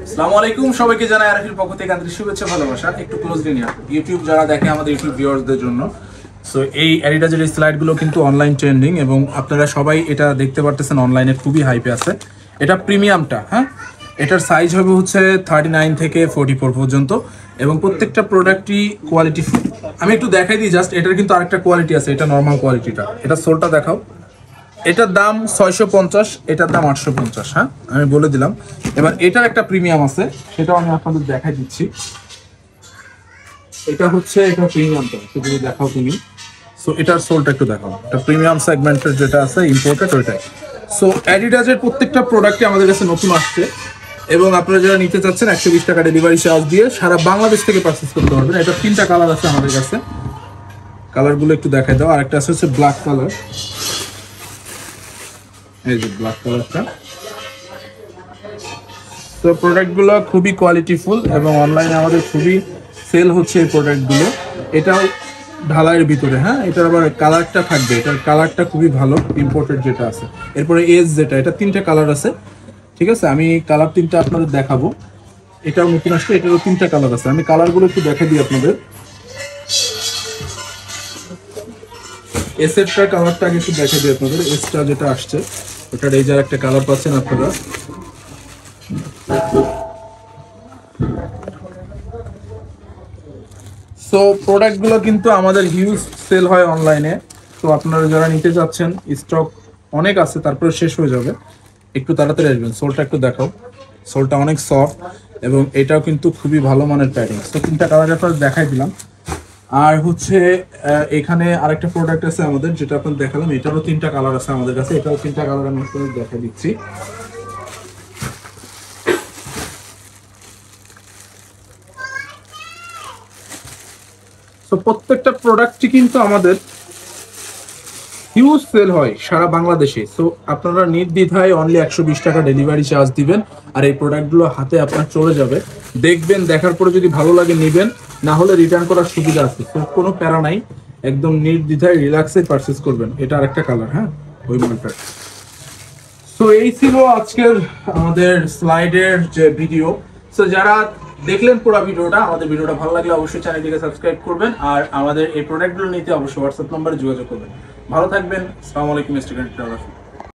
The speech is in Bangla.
আসসালামু আলাইকুম, সবাইকে জানাই আরফির পক্ষ থেকে আন্তরিক শুভেচ্ছা ভালোবাসা। একটু ক্লোজলি নিয়ে ইউটিউব যারা দেখে আমাদের ইউটিউব ভিউয়ার্সদের জন্য, সো এই অ্যাডিডাসের এই স্লাইডগুলো কিন্তু অনলাইন ট্রেন্ডিং এবং আপনারা সবাই এটা দেখতে পারতেছেন, অনলাইনে খুবই হাইপে আছে। এটা প্রিমিয়ামটা, হ্যাঁ, এটার সাইজ হবে হচ্ছে 39 থেকে 44 পর্যন্ত এবং প্রত্যেকটা প্রোডাক্টই কোয়ালিটি ফুল। আমি একটু দেখাই দিই জাস্ট, এটার কিন্তু আরেকটা কোয়ালিটি আছে, এটা নর্মাল কোয়ালিটিটা। এটা সোলটা দেখাও। এটার দাম 650, এটার দাম 850। হ্যাঁ, আমি বলে দিলাম। এবার এটার একটা প্রিমিয়াম আছে, সেটাও আমি আপনাদের দেখাই দিচ্ছি। এটা হচ্ছে এটা প্রিমিয়ামটা, সেটা দেখাও তুমি। সো এটার সোলটা একটু দেখাও। এটা প্রিমিয়াম সেগমেন্টের যেটা আছে ইম্পোর্টেড ওইটাই। সো অ্যাডিডাসের প্রত্যেকটা প্রোডাক্টই আমাদের কাছে নতুন আসছে এবং আপনারা যারা নিতে চাচ্ছেন 120 টাকা ডেলিভারি চার্জ দিয়ে সারা বাংলাদেশ থেকে পারচেস করতে পারবেন। এটা 3টা কালার আছে আমাদের কাছে, কালারগুলো একটু দেখাই দাও। আর একটা আছে হচ্ছে ব্ল্যাক কালার, এই যে ব্ল্যাক কালারটা। তো প্রোডাক্টগুলো খুবই কোয়ালিটিফুল এবং অনলাইনে আমাদের খুবই সেল হচ্ছে এই প্রোডাক্টগুলো। এটাও ঢালাইয়ের ভিতরে, হ্যাঁ, এটার আবার কালারটা থাকবে, এটার কালারটা খুবই ভালো, ইম্পোর্টেড যেটা আছে। এরপরে এজ যেটা, এটা 3টে কালার আছে, ঠিক আছে। আমি কালার 3টা আপনাদের দেখাবো। এটাও নতুন আসছে, এটারও 3টা কালার আছে। আমি কালারগুলো একটু দেখাই দিই আপনাদের। এসেরটার কালারটা আগে একটু দেখাই দিই আপনাদের। এসটা যেটা আসছে ওটার এই যার একটা কালার পাচ্ছেন আপনারা। সো প্রোডাক্টগুলো কিন্তু আমাদের হিউজ সেল হয় অনলাইনে। তো আপনারা যারা নিতে যাচ্ছেন, স্টক অনেক আছে, তারপরে শেষ হয়ে যাবে, একটু তাড়াতাড়ি আসবেন। সোলটা একটু দেখাও। সোলটা অনেক সফট এবং এটাও কিন্তু খুবই ভালো মানের প্যাডিং। তো 3টা কালার আপনারা দেখাই দিলাম। আর হচ্ছে এখানে আরেকটা প্রোডাক্ট আছে আমাদের, যেটা আপনাদের দেখালাম। এটারও 3টা কালার আছে আমাদের কাছে, এটাও 3টা কালার আমি আপনাদের দেখা দিচ্ছি। তো প্রত্যেকটা প্রোডাক্টই কিন্তু আমাদের হিউজ সেল হয় সারা বাংলাদেশে। সো আপনারা নির্দ্বিধায় অনলি 120 টাকা ডেলিভারি চার্জ দিবেন আর এই প্রোডাক্টগুলো হাতে আপনার চলে যাবে। দেখবেন, দেখার পরে যদি ভালো লাগে নেবেন, না হলে রিটার্ন করার সুবিধা আছে। তো কোনো প্যারা নাই, একদম নির্দ্বিধায় রিল্যাক্সে পারচেস করবেন। এটা আরেকটা কালার, হ্যাঁ, ওই মালটার। সো এই ছিল আজকের আমাদের স্লাইডের যে ভিডিও। সো যারা দেখলেন পুরো ভিডিওটা, আমাদের ভিডিওটা ভালো লাগলে অবশ্যই চ্যানেলটিকে সাবস্ক্রাইব করবেন আর আমাদের এই প্রোডাক্টগুলো নিতে অবশ্যই হোয়াটসঅ্যাপ নম্বরে যোগাযোগ করবেন। ভালো থাকবেন। আসসালামু আলাইকুম।